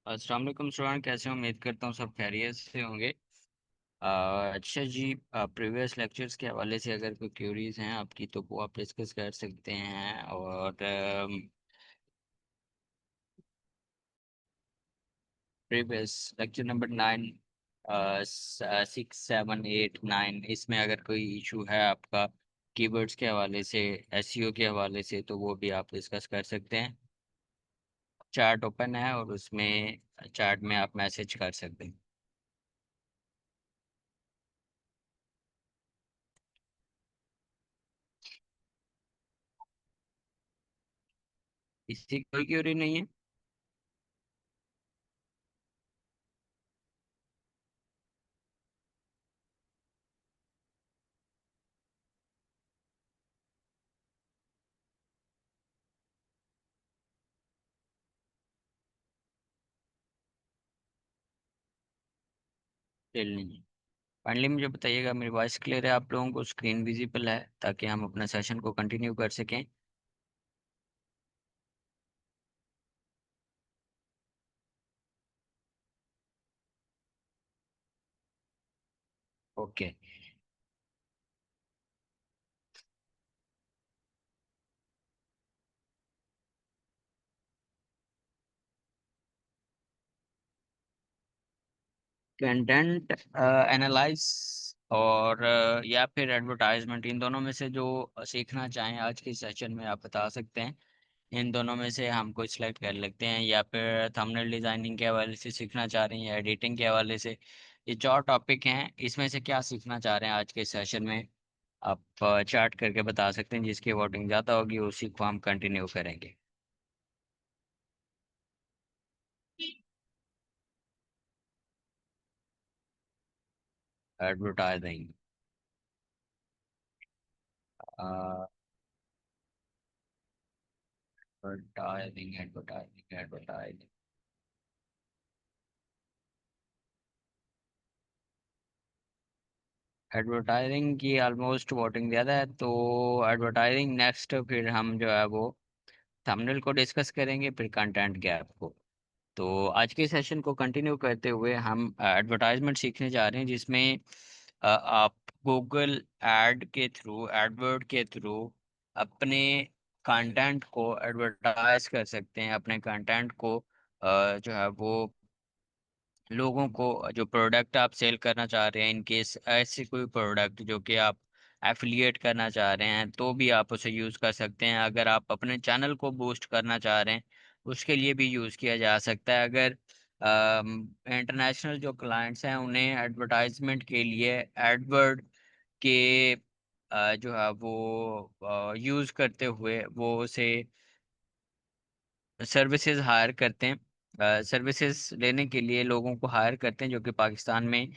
अस्सलाम वालेकुम स्टूडेंट, कैसे हो? उम्मीद करता हूँ सब खैरियत से होंगे। अच्छा जी, प्रीवियस लेक्चर्स के हवाले से अगर कोई क्यूरीज हैं आपकी तो वो आप डिस्कस कर सकते हैं। और प्रीवियस लेक्चर नंबर 9, 6, 7, 8, 9, इसमें अगर कोई इशू है आपका कीवर्ड्स के हवाले से, एसईओ के हवाले से, तो वो भी आप डिस्कस कर सकते हैं। चार्ट ओपन है और उसमें चार्ट में आप मैसेज कर सकते हैं। इसकी कोई क्यूरी नहीं है? चलिए, फाइनली मुझे बताइएगा मेरी वॉइस क्लियर है, आप लोगों को स्क्रीन विजिबल है, ताकि हम अपना सेशन को कंटिन्यू कर सकें। ओके। कंटेंट एनालाइज और या फिर एडवर्टाइजमेंट, इन दोनों में से जो सीखना चाहें आज के सेशन में आप बता सकते हैं। इन दोनों में से हम कोई सिलेक्ट कर लेते हैं, या फिर थंबनेल डिजाइनिंग के हवाले से सीखना चाह रहे हैं या एडिटिंग के हवाले से। ये चार टॉपिक हैं, इसमें से क्या सीखना चाह रहे हैं आज के सेशन में? आप चार्ट करके बता सकते हैं, जिसकी वोटिंग ज़्यादा होगी उसी को हम कंटिन्यू करेंगे। Advertising, advertising, advertising, advertising. Advertising की ऑलमोस्ट वोटिंग ज़्यादा है, तो एडवर्टाइजिंग नेक्स्ट। फिर हम जो है वो थंबनेल को डिस्कस करेंगे, फिर कंटेंट गैप को। तो आज के सेशन को कंटिन्यू करते हुए हम एडवर्टाइजमेंट सीखने जा रहे हैं, जिसमें आप गूगल एड के थ्रू, एडवर्ड के थ्रू अपने कंटेंट को एडवर्टाइज कर सकते हैं। अपने कंटेंट को जो है वो लोगों को, जो प्रोडक्ट आप सेल करना चाह रहे हैं, इन केस ऐसे कोई प्रोडक्ट जो कि आप एफिलिएट करना चाह रहे हैं, तो भी आप उसे यूज़ कर सकते हैं। अगर आप अपने चैनल को बूस्ट करना चाह रहे हैं, उसके लिए भी यूज़ किया जा सकता है। अगर इंटरनेशनल जो क्लाइंट्स हैं, उन्हें एडवर्टाइजमेंट के लिए एडवर्ड के जो है वो यूज़ करते हुए वो उसे सर्विसेज हायर करते हैं। सर्विसेज लेने के लिए लोगों को हायर करते हैं, जो कि पाकिस्तान में,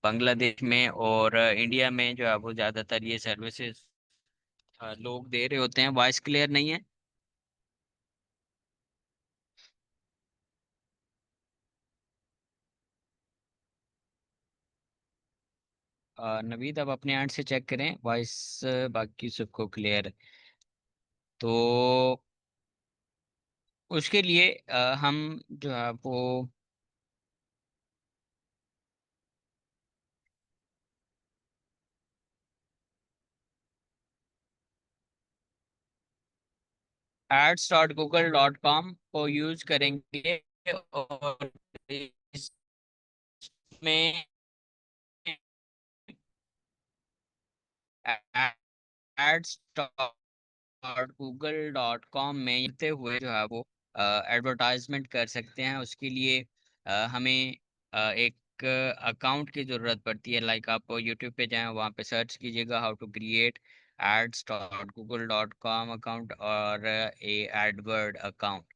बांग्लादेश में और इंडिया में जो है वो ज़्यादातर ये सर्विसेज लोग दे रहे होते हैं। वॉइस क्लियर नहीं है? नवीद, आप अपने एंड से चेक करें वॉइस, बाकी सबको क्लियर है। तो उसके लिए हम जो है वो ads.google.com को यूज करेंगे, और इसमें ads.google.com में करते हुए जो है वो एडवर्टाइजमेंट कर सकते हैं। उसके लिए हमें एक अकाउंट की ज़रूरत पड़ती है। लाइक आप यूट्यूब पे जाएं, वहाँ पे सर्च कीजिएगा how to create ads.google.com account और ए एडवर्ड अकाउंट।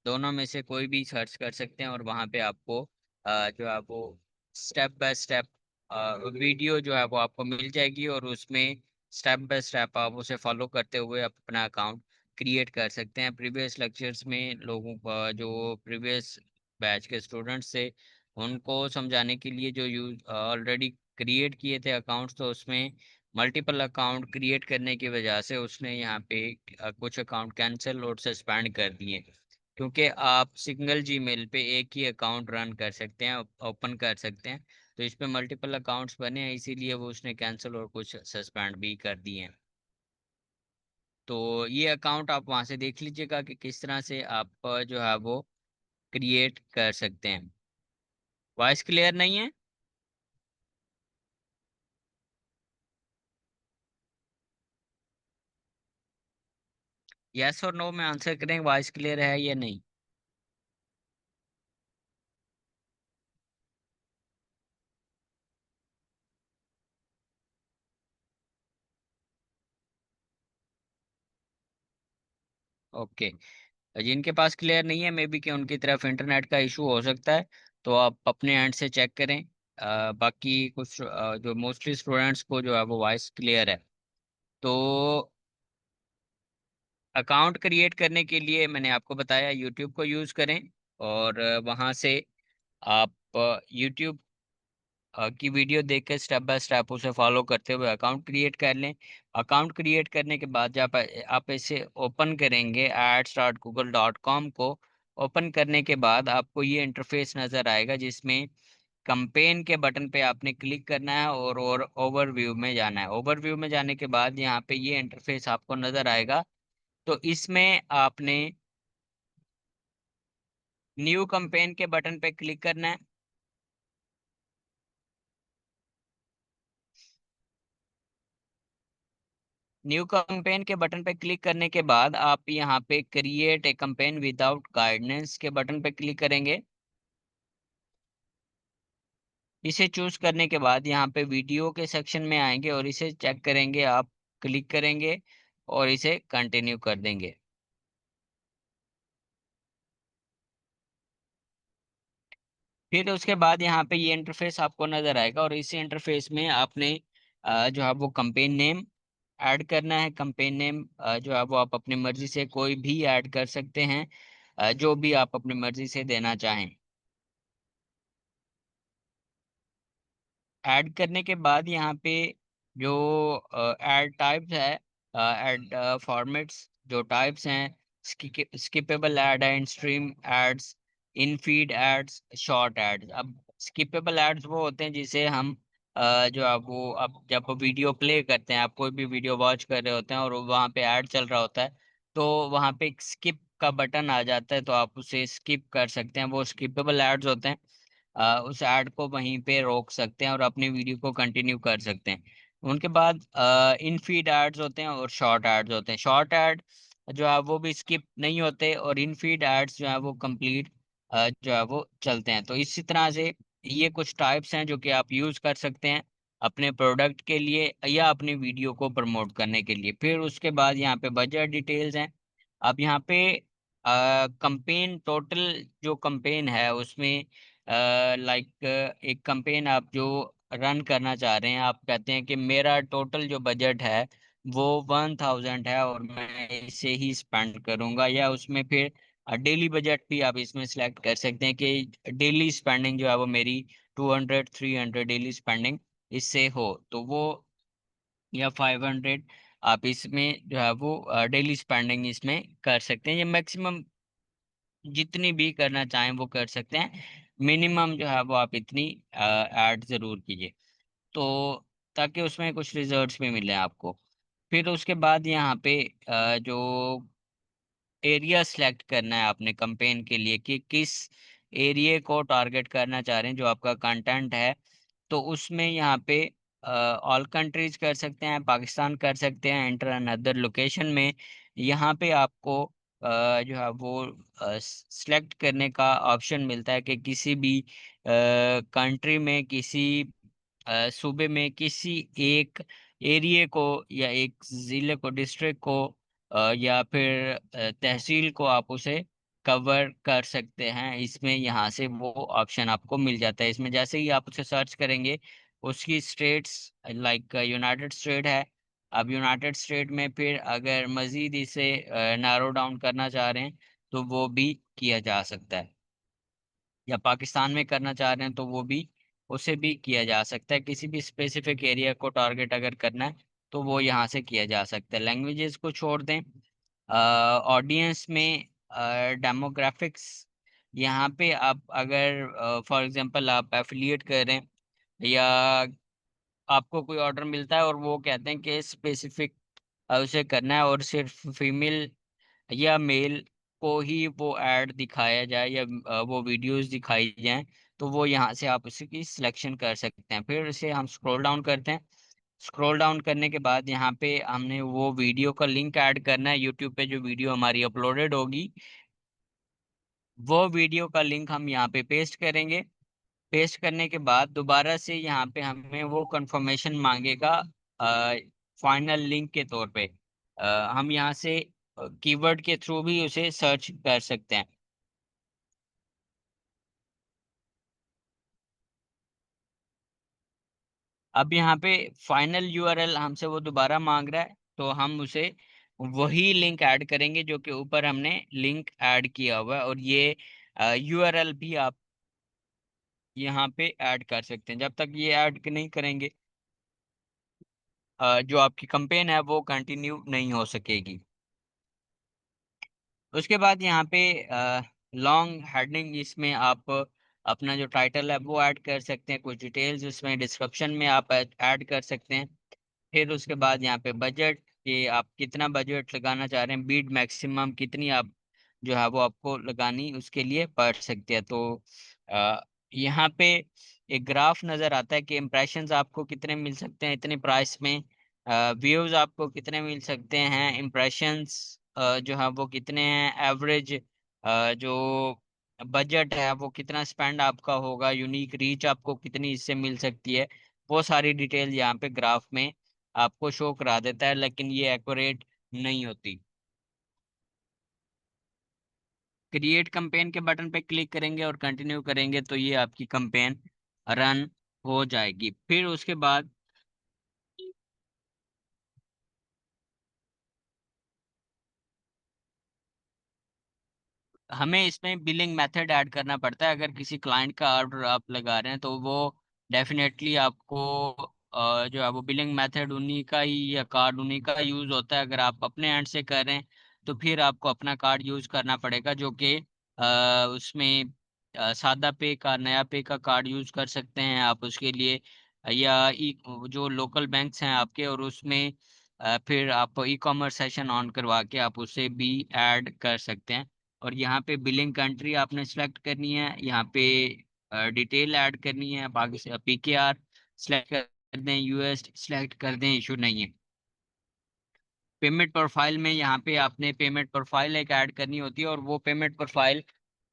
दोनों में से कोई भी सर्च कर सकते हैं, और वहाँ पे आपको जो है वो स्टेप बाय स्टेप वीडियो जो है वो आपको मिल जाएगी, और उसमें स्टेप बाय स्टेप आप उसे फॉलो करते हुए आप अपना अकाउंट क्रिएट कर सकते हैं। प्रीवियस लेक्चर्स में लोगों को, जो प्रीवियस बैच के स्टूडेंट्स थे, उनको समझाने के लिए जो यूज ऑलरेडी क्रिएट किए थे अकाउंट्स, तो उसमें मल्टीपल अकाउंट क्रिएट करने की वजह से उसने यहाँ पे कुछ अकाउंट कैंसिल और सस्पेंड कर दिए। क्योंकि आप सिंगल जीमेल पे एक ही अकाउंट रन कर सकते हैं, ओपन कर सकते हैं। तो इस पे मल्टीपल अकाउंट्स बने हैं, इसीलिए वो उसने कैंसिल और कुछ सस्पेंड भी कर दिए हैं। तो ये अकाउंट आप वहां से देख लीजिएगा कि किस तरह से आप जो है वो क्रिएट कर सकते हैं। वॉइस क्लियर नहीं है? यस और नो में आंसर करें, वॉइस क्लियर है या नहीं। ओके। जिनके पास क्लियर नहीं है, मे बी कि उनकी तरफ इंटरनेट का इशू हो सकता है, तो आप अपने एंड से चेक करें। बाकी कुछ जो मोस्टली स्टूडेंट्स को जो है वो वॉइस क्लियर है। तो अकाउंट क्रिएट करने के लिए मैंने आपको बताया यूट्यूब को यूज़ करें, और वहाँ से आप यूट्यूब की वीडियो देख के स्टेप बाय स्टेप उसे फॉलो करते हुए अकाउंट क्रिएट कर लें। अकाउंट क्रिएट करने के बाद जब आप इसे ओपन करेंगे ads.google.com को, ओपन करने के बाद आपको ये इंटरफेस नज़र आएगा जिसमें कंपेन के बटन पे आपने क्लिक करना है और ओवरव्यू में जाना है। ओवरव्यू में जाने के बाद यहाँ पे ये इंटरफेस आपको नज़र आएगा। तो इसमें आपने न्यू कंपेन के बटन पे क्लिक करना है। न्यू कंपेन के बटन पे क्लिक करने के बाद आप यहाँ पे create a campaign without guidance के बटन पे क्लिक करेंगे। इसे चूज करने के बाद यहाँ पे वीडियो के सेक्शन में आएंगे और इसे चेक करेंगे, आप क्लिक करेंगे और इसे कंटिन्यू कर देंगे। फिर उसके बाद यहाँ पे ये इंटरफेस आपको नजर आएगा और इसी इंटरफेस में आपने जो है वो कंपेन नेम ऐड करना है। कंपेन नेम जो है वो आप अपनी मर्जी से कोई भी ऐड कर सकते हैं, जो भी आप अपनी मर्जी से देना चाहें। ऐड करने के बाद यहाँ पे जो ऐड टाइप्स है, ऐड फॉर्मेट्स जो टाइप्स हैं, स्किपेबल ऐड है, in stream ads, in feed ads, short ads. अब स्किपेबल एड्स वो होते हैं जिसे हम जो आप वो अब जब वीडियो प्ले करते हैं, आप कोई भी वीडियो वॉच कर रहे होते हैं और वहाँ पे ऐड चल रहा होता है, तो वहाँ पे एक स्किप का बटन आ जाता है, तो आप उसे स्किप कर सकते हैं। वो स्किपेबल एड्स होते हैं। उस ऐड को वहीं पे रोक सकते हैं और अपनी वीडियो को कंटिन्यू कर सकते हैं। उनके बाद इन फीड एड्स होते हैं और शॉर्ट एड्स होते हैं। शॉर्ट एड जो है वो भी स्किप नहीं होते, और इन फीड एड्स जो है वो कंप्लीट जो है वो चलते हैं। तो इसी तरह से ये कुछ टाइप्स हैं जो कि आप यूज कर सकते हैं अपने प्रोडक्ट के लिए या अपनी वीडियो को प्रमोट करने के लिए। फिर उसके बाद यहाँ पे बजट डिटेल्स हैं। अब यहाँ पे कंपेन टोटल जो कंपेन है उसमें लाइक एक कंपेन आप जो रन करना चाह रहे हैं, आप कहते हैं कि मेरा टोटल जो बजट है वो 1000 है और मैं इसे ही स्पेंड करूंगा, या उसमें फिर डेली बजट भी आप इसमें सेलेक्ट कर सकते हैं कि डेली स्पेंडिंग जो है वो मेरी 200 300 डेली स्पेंडिंग इससे हो, तो वो, या 500 आप इसमें जो है वो डेली स्पेंडिंग इसमें कर सकते हैं। ये मैक्सिमम जितनी भी करना चाहें वो कर सकते हैं, मिनिमम जो है वो आप इतनी ऐड जरूर कीजिए, तो ताकि उसमें कुछ रिजल्ट्स भी मिले आपको। फिर उसके बाद यहाँ पे जो एरिया सिलेक्ट करना है आपने कंपेन के लिए कि किस एरिया को टारगेट करना चाह रहे हैं जो आपका कंटेंट है, तो उसमें यहाँ पे ऑल कंट्रीज कर सकते हैं, पाकिस्तान कर सकते हैं, एंटर अनदर लोकेशन में। यहाँ पे आपको जो है वो सिलेक्ट करने का ऑप्शन मिलता है कि किसी भी कंट्री में, किसी सूबे में, किसी एक एरिया को या एक जिले को, डिस्ट्रिक्ट को या फिर तहसील को आप उसे कवर कर सकते हैं। इसमें यहाँ से वो ऑप्शन आपको मिल जाता है। इसमें जैसे ही आप उसे सर्च करेंगे, उसकी स्टेट्स लाइक यूनाइटेड स्टेट है। अब यूनाइटेड स्टेट में फिर अगर मजीद इसे नैरो डाउन करना चाह रहे हैं तो वो भी किया जा सकता है, या पाकिस्तान में करना चाह रहे हैं तो वो भी, उसे भी किया जा सकता है। किसी भी स्पेसिफिक एरिया को टारगेट अगर करना है तो वो यहाँ से किया जा सकता है। लैंग्वेजेस को छोड़ दें, ऑडियंस में डेमोग्राफिक्स, यहाँ पे आप अगर फॉर एग्जांपल आप एफिलिएट कर रहे हैं, या आपको कोई ऑर्डर मिलता है और वो कहते हैं कि स्पेसिफिक उसे करना है और सिर्फ फीमेल या मेल को ही वो ऐड दिखाया जाए, या वो वीडियोस दिखाई जाएं, तो वो यहाँ से आप उसकी सिलेक्शन कर सकते हैं। फिर उसे हम स्क्रॉल डाउन करते हैं। स्क्रॉल डाउन करने के बाद यहाँ पे हमने वो वीडियो का लिंक ऐड करना है। यूट्यूब पे जो वीडियो हमारी अपलोडेड होगी, वो वीडियो का लिंक हम यहाँ पे पेस्ट करेंगे। पेस्ट करने के बाद दोबारा से यहाँ पे हमें वो कंफर्मेशन मांगेगा फाइनल लिंक के तौर पे। हम यहाँ से कीवर्ड के थ्रू भी उसे सर्च कर सकते हैं। अब यहाँ पे फाइनल यूआरएल हमसे वो दोबारा मांग रहा है, तो हम उसे वही लिंक ऐड करेंगे जो कि ऊपर हमने लिंक ऐड किया हुआ है। और ये यूआरएल भी आप यहाँ पे ऐड कर सकते हैं। जब तक ये ऐड नहीं करेंगे, जो आपकी कंपेन है वो कंटिन्यू नहीं हो सकेगी। उसके बाद यहाँ पे लॉन्ग हेडिंग, इसमें आप अपना जो टाइटल है वो ऐड कर सकते हैं। कुछ डिटेल्स उसमें डिस्क्रिप्शन में आप ऐड कर सकते हैं। फिर उसके बाद यहाँ पे बजट, कि आप कितना बजट लगाना चाह रहे हैं, बीट मैक्सिमम कितनी आप जो है वो आपको लगानी उसके लिए पढ़ सकते हैं। तो यहाँ पे एक ग्राफ नजर आता है कि इम्प्रेशंस आपको कितने मिल सकते हैं इतने प्राइस में, व्यूज आपको कितने मिल सकते हैं, इम्प्रेशंस जो है वो कितने हैं, एवरेज जो बजट है वो कितना स्पेंड आपका होगा, यूनिक रीच आपको कितनी इससे मिल सकती है। वो सारी डिटेल यहाँ पे ग्राफ में आपको शो करा देता है, लेकिन ये एक्यूरेट नहीं होती। क्रिएट कैंपेन के बटन पे क्लिक करेंगे और कंटिन्यू करेंगे तो ये आपकी कैंपेन रन हो जाएगी। फिर उसके बाद हमें इसमें बिलिंग मेथड ऐड करना पड़ता है। अगर किसी क्लाइंट का ऑर्डर आप लगा रहे हैं तो वो डेफिनेटली आपको जो है वो बिलिंग मेथड उन्हीं का ही या कार्ड उन्हीं का यूज होता है। अगर आप अपने एंड से कर रहे हैं तो फिर आपको अपना कार्ड यूज करना पड़ेगा, जो कि उसमें सादा पे का, नया पे का कार्ड यूज कर सकते हैं आप उसके लिए, या जो लोकल बैंक्स हैं आपके, और उसमें फिर आप ई कॉमर्स सेशन ऑन करवा के आप उसे भी ऐड कर सकते हैं। और यहाँ पे बिलिंग कंट्री आपने सेलेक्ट करनी है, यहाँ पे डिटेल ऐड करनी है, पाकिस्तान पीकेआर सेलेक्ट कर दें, यूएस सेलेक्ट कर दें, इशू नहीं है। पेमेंट प्रोफाइल में यहाँ पे आपने पेमेंट प्रोफाइल एक ऐड करनी होती है, और वो पेमेंट प्रोफाइल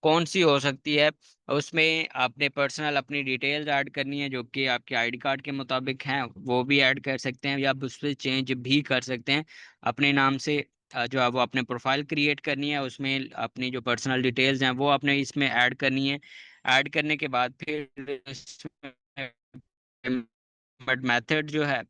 कौन सी हो सकती है, उसमें आपने पर्सनल अपनी डिटेल्स ऐड करनी है जो कि आपके आईडी कार्ड के मुताबिक हैं, वो भी ऐड कर सकते हैं, या आप उस पर चेंज भी कर सकते हैं अपने नाम से। जो है वो आपने प्रोफाइल क्रिएट करनी है, उसमें अपनी जो पर्सनल डिटेल्स हैं वो आपने इसमें ऐड करनी है। ऐड करने के बाद फिर पेमेंट मेथड जो है,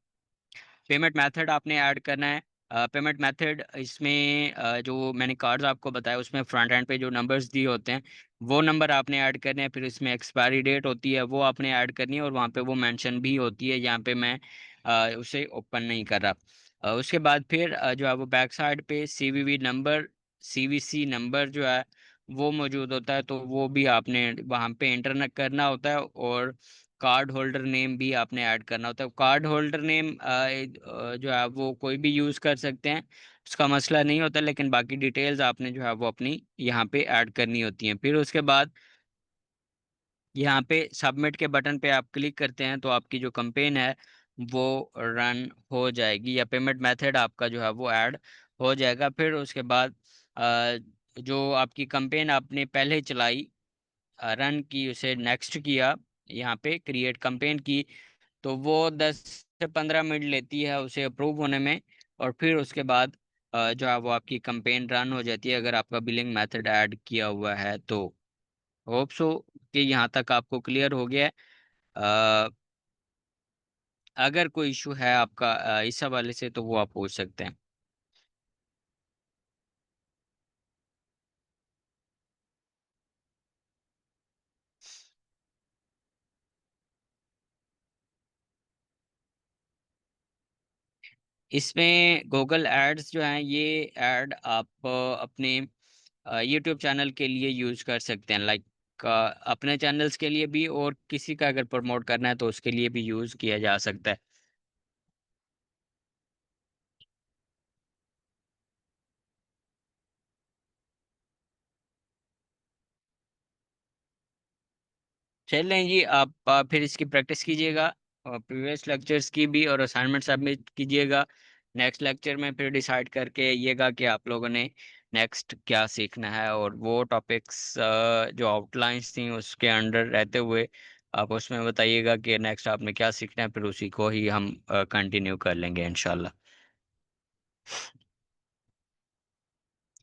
पेमेंट मेथड आपने ऐड करना है। पेमेंट मेथड इसमें जो मैंने कार्ड्स आपको बताया उसमें फ्रंट एंड पे जो नंबर्स दिए होते हैं वो नंबर आपने ऐड करने हैं। फिर इसमें एक्सपायरी डेट होती है वो आपने ऐड करनी है, और वहाँ पे वो मेंशन भी होती है। यहाँ पे मैं उसे ओपन नहीं कर रहा। उसके बाद फिर जो है वो बैक साइड पे सीवीवी नंबर, सीवीसी नंबर जो है वो मौजूद होता है, तो वो भी आपने वहाँ पे इंटर करना होता है। और कार्ड होल्डर नेम भी आपने ऐड करना होता है। कार्ड होल्डर नेम जो है वो कोई भी यूज़ कर सकते हैं, उसका मसला नहीं होता, लेकिन बाकी डिटेल्स आपने जो है वो अपनी यहाँ पे ऐड करनी होती हैं। फिर उसके बाद यहाँ पे सबमिट के बटन पे आप क्लिक करते हैं तो आपकी जो कंपेन है वो रन हो जाएगी, या पेमेंट मेथड आपका जो है वो ऐड हो जाएगा। फिर उसके बाद जो आपकी कंपेन आपने पहले चलाई, रन की, उसे नेक्स्ट किया, यहाँ पे क्रिएट कंपेन की, तो वो 10 से 15 मिनट लेती है उसे अप्रूव होने में। और फिर उसके बाद जो है वो आपकी कंपेन रन हो जाती है, अगर आपका बिलिंग मेथड ऐड किया हुआ है तो। होप सो कि यहाँ तक आपको क्लियर हो गया है। अ, अगर कोई इशू है आपका इस हवाले से तो वो आप पूछ सकते हैं। इसमें गूगल एड्स जो हैं, ये ऐड आप अपने यूट्यूब चैनल के लिए यूज कर सकते हैं, लाइक अपने चैनल्स के लिए भी, और किसी का अगर प्रमोट करना है तो उसके लिए भी यूज किया जा सकता है। चलें जी, आप फिर इसकी प्रैक्टिस कीजिएगा, और प्रीवियस लेक्चर्स की भी, और असाइनमेंट सबमिट कीजिएगा। नेक्स्ट लेक्चर में फिर डिसाइड करके आइएगा कि आप लोगों ने नेक्स्ट क्या सीखना है, और वो टॉपिक्स जो आउटलाइंस थी उसके अंडर रहते हुए आप उसमें बताइएगा कि नेक्स्ट आपने क्या सीखना है, फिर उसी को ही हम कंटिन्यू कर लेंगे इंशाल्लाह।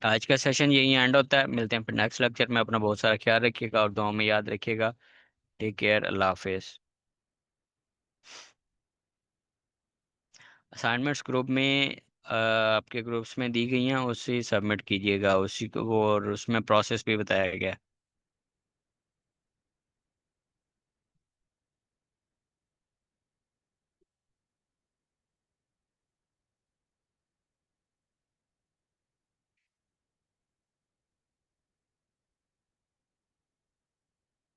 आज का सेशन यही एंड होता है, मिलते हैं फिर नेक्स्ट लेक्चर में। अपना बहुत सारा ख्याल रखिएगा और दुआ में याद रखिएगा। टेक केयर, अल्लाह हाफिज़। असाइनमेंट्स ग्रुप में आपके ग्रुप्स में दी गई हैं, उसी सबमिट कीजिएगा उसी को, और उसमें प्रोसेस भी बताया गया है।